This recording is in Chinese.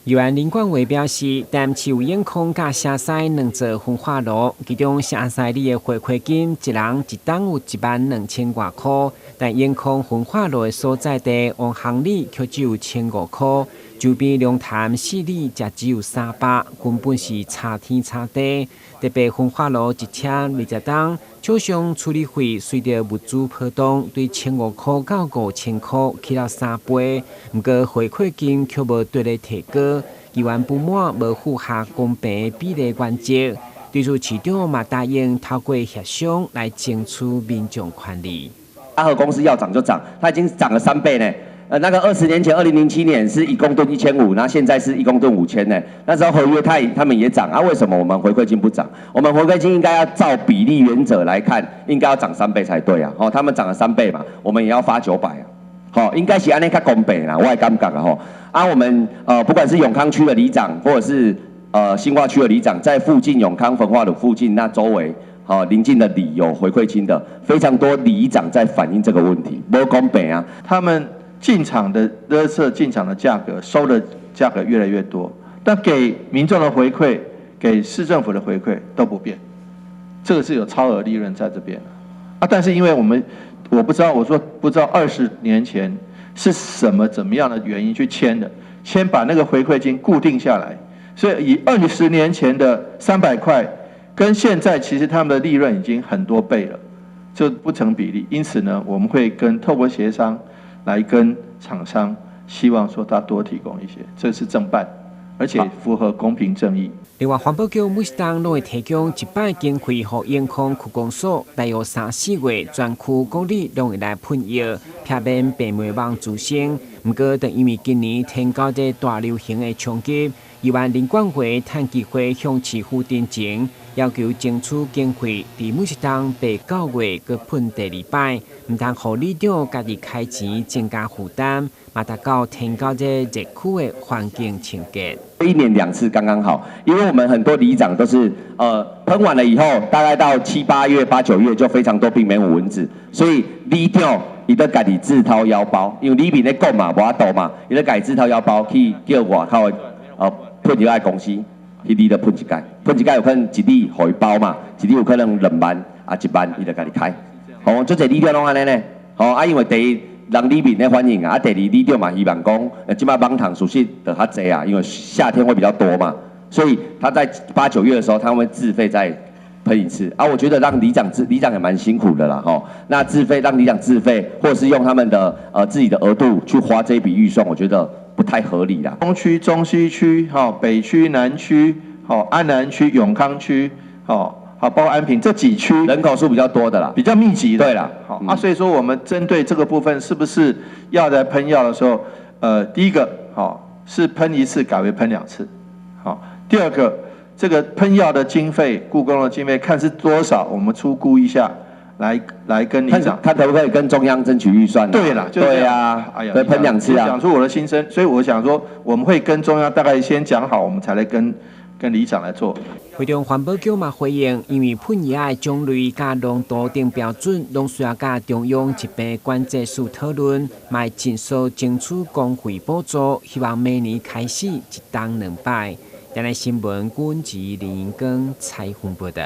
议员林冠伟表示，但持有眼眶甲下西两座焚化炉，其中下西里的回馈金一人一档有12000外块，但眼眶焚化炉的所在地往行里却只有1500块，周边龙潭4里则只有300，根本是差天差地。特别焚化炉一车20档，厂商处理费随着物资波动，对1500块到5000块起了3倍，不过回馈金却无对咧提高。议员不满无符合公平比例原则，对此市长嘛答应透过协商来争取民众权利。阿和公司要涨就涨，它已经涨了3倍呢。那个20年前，2007年是1公吨1500，那现在是1公吨5000呢。那时候合约他们也涨啊，为什么我们回馈金不涨？我们回馈金应该要照比例原则来看，应该要涨3倍才对啊。他们涨了3倍嘛，我们也要发900啊。应该是安尼较公平啦，我也感觉啊我们不管是永康区的里长，或者是新化区的里长，在附近永康焚化炉附近那周围。邻近的里有回馈金的，非常多里长在反映这个问题，不公平啊！他们进场的垃圾进场的价格收的价格越来越多，但给民众的回馈、给市政府的回馈都不变，这个是有超额利润在这边啊。但是因为我不知道20年前是怎么样的原因去签的，先把那个回馈金固定下来，所以以20年前的300块。跟现在其实他们的利润已经很多倍了，这不成比例。因此呢，我们会透过协商来跟厂商，希望说他多提供一些，这是正办，而且符合公平正义。另外，环保局每档都会提供100经费和眼眶区公所，大约3、4月全区各里拢会来喷药，避免病媒网滋生。不过，因为今年天高这大流行的冲击，议员林冠辉趁机会向市府申请，要求争取经费，伫每档8、9月搁喷第2摆，唔通互里长家己开钱增加负担，嘛达到天高这热区的环境清洁。1年2次刚刚好，因为我们很多里长都是喷完了以后，大概到7、8月、8、9月就非常多病媒蚊子，所以里长伊都家己自掏腰包，因为里面咧讲嘛，无法度嘛，伊都家己自掏腰包去叫外口的喷药的公司去里头喷一届，喷一届有可能一里互伊包嘛，一里有可能2万啊1万，伊就家己开。足侪里长拢安尼呢，因为第一。人里面的反应啊，第二里长嘛希望讲，即摆网糖属实就较济啊，因为夏天会比较多嘛，所以他在8、9月的时候，他会自费再喷一次啊。我觉得让里长也蛮辛苦的啦，那自费让里长自费，或者是用他们的自己的额度去花这一笔预算，我觉得不太合理啦。东区、中西区、北区、南区、安南区、永康区、包括安平这几区人口数比较多的啦，比较密集的。对啦，所以说我们针对这个部分，是不是要在喷药的时候，第一个是喷1次改为喷2次，第二个这个喷药的经费、雇工的经费看是多少，我们出估一下，来跟里长看可不可以跟中央争取预算。对啦，对啊，对，喷2次啊，讲出我的心声，所以我想说，我们会跟中央大概先讲好，我们才来跟里长来做。会中环保局嘛回应，因为喷药的种类甲浓度等标准，拢需要甲中央疾病管制署讨论，卖尽速争取公费补助，希望明年开始1档2摆。今日新闻，阮是林英光采访报道。